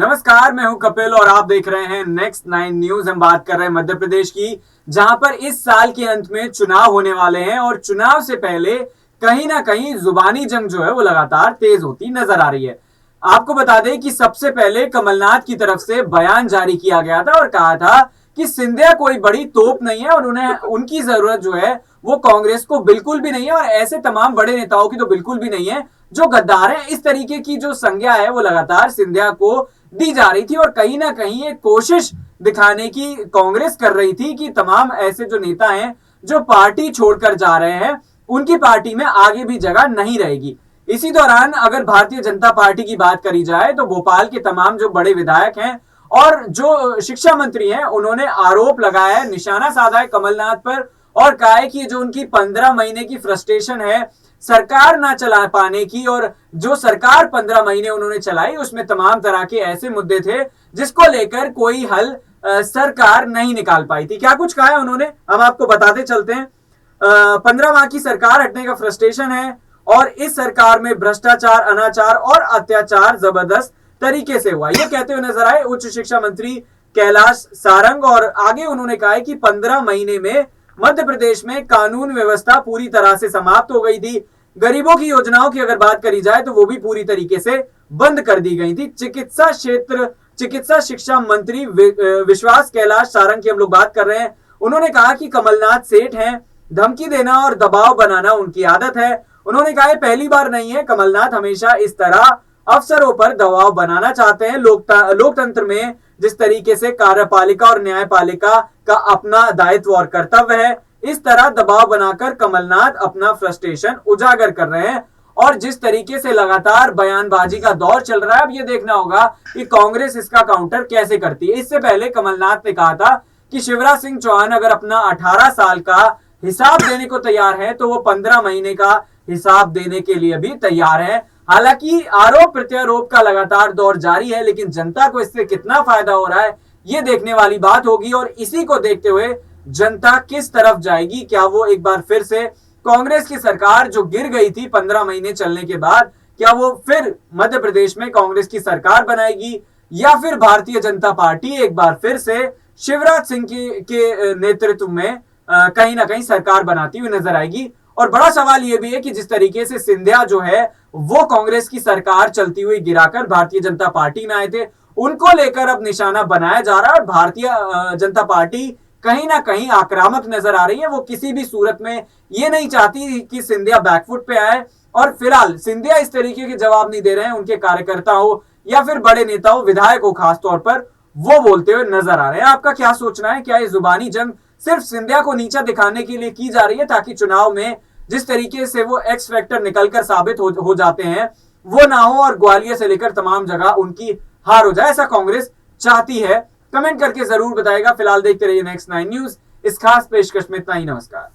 नमस्कार, मैं हूं कपिल और आप देख रहे हैं नेक्स्ट 9 न्यूज। हम बात कर रहे हैं मध्य प्रदेश की, जहां पर इस साल के अंत में चुनाव होने वाले हैं और चुनाव से पहले कहीं ना कहीं जुबानी जंग जो है वो लगातार तेज होती नजर आ रही है। आपको बता दें कि सबसे पहले कमलनाथ की तरफ से बयान जारी किया गया था और कहा था कि सिंधिया कोई बड़ी तोप नहीं है और उन्हें उनकी जरूरत जो है वो कांग्रेस को बिल्कुल भी नहीं है और ऐसे तमाम बड़े नेताओं की तो बिल्कुल भी नहीं है जो गद्दार है। इस तरीके की जो संज्ञा है वो लगातार सिंधिया को दी जा रही थी और कहीं ना कहीं एक कोशिश दिखाने की कांग्रेस कर रही थी कि तमाम ऐसे जो नेता हैं जो पार्टी छोड़कर जा रहे हैं उनकी पार्टी में आगे भी जगह नहीं रहेगी। इसी दौरान अगर भारतीय जनता पार्टी की बात करी जाए तो भोपाल के तमाम जो बड़े विधायक हैं और जो शिक्षा मंत्री हैं उन्होंने आरोप लगाया है, निशाना साधा है कमलनाथ पर और कहा है कि जो उनकी 15 महीने की फ्रस्ट्रेशन है सरकार ना चला पाने की, और जो सरकार 15 महीने उन्होंने चलाई उसमें तमाम तरह के ऐसे मुद्दे थे जिसको लेकर कोई हल सरकार नहीं निकाल पाई थी। क्या कुछ कहा है उन्होंने, हम आपको बताते चलते हैं। 15 माह की सरकार हटने का फ्रस्ट्रेशन है और इस सरकार में भ्रष्टाचार, अनाचार और अत्याचार जबरदस्त तरीके से हुआ, ये कहते हुए नजर आए उच्च शिक्षा मंत्री कैलाश सारंग। और आगे उन्होंने कहा है कि 15 महीने में मध्य प्रदेश में कानून व्यवस्था पूरी तरह से समाप्त हो गई थी। गरीबों की योजनाओं की अगर बात करी जाए तो वो भी पूरी तरीके से बंद कर दी गई थी। चिकित्सा शिक्षा मंत्री विश्वास कैलाश सारंग की हम लोग बात कर रहे हैं। उन्होंने कहा कि कमलनाथ सेठ हैं, धमकी देना और दबाव बनाना उनकी आदत है। उन्होंने कहा पहली बार नहीं है, कमलनाथ हमेशा इस तरह अफसरों पर दबाव बनाना चाहते हैं। लोकतंत्र में जिस तरीके से कार्यपालिका और न्यायपालिका का अपना दायित्व और कर्तव्य है, इस तरह दबाव बनाकर कमलनाथ अपना फ्रस्ट्रेशन उजागर कर रहे हैं। और जिस तरीके से लगातार बयानबाजी का दौर चल रहा है, अब ये देखना होगा कि कांग्रेस इसका काउंटर कैसे करती है। इससे पहले कमलनाथ ने कहा था कि शिवराज सिंह चौहान अगर अपना 18 साल का हिसाब देने को तैयार है तो वो 15 महीने का हिसाब देने के लिए भी तैयार है। हालांकि आरोप प्रत्यारोप का लगातार दौर जारी है, लेकिन जनता को इससे कितना फायदा हो रहा है ये देखने वाली बात होगी और इसी को देखते हुए जनता किस तरफ जाएगी। क्या वो एक बार फिर से कांग्रेस की सरकार जो गिर गई थी 15 महीने चलने के बाद, क्या वो फिर मध्य प्रदेश में कांग्रेस की सरकार बनाएगी या फिर भारतीय जनता पार्टी एक बार फिर से शिवराज सिंह के नेतृत्व में कहीं ना कहीं सरकार बनाती हुई नजर आएगी। और बड़ा सवाल यह भी है कि जिस तरीके से सिंधिया जो है वो कांग्रेस की सरकार चलती हुई गिराकर भारतीय जनता पार्टी में आए थे, उनको लेकर अब निशाना बनाया जा रहा है और भारतीय जनता पार्टी कहीं ना कहीं आक्रामक नजर आ रही है। वो किसी भी सूरत में ये नहीं चाहती कि सिंधिया बैकफुट पे आए और फिलहाल सिंधिया इस तरीके के जवाब नहीं दे रहे हैं। उनके कार्यकर्ता हो या फिर बड़े नेता हो, विधायक हो खासतौर पर, वो बोलते हुए नजर आ रहे हैं। आपका क्या सोचना है? क्या ये जुबानी जंग सिर्फ सिंधिया को नीचा दिखाने के लिए की जा रही है ताकि चुनाव में जिस तरीके से वो एक्स फैक्टर निकलकर साबित हो जाते हैं वो ना हो और ग्वालियर से लेकर तमाम जगह उनकी हार हो जाए, ऐसा कांग्रेस चाहती है? कमेंट करके जरूर बताएगा। फिलहाल देखते रहिए नेक्स्ट 9 न्यूज। इस खास पेशकश में इतना ही। नमस्कार।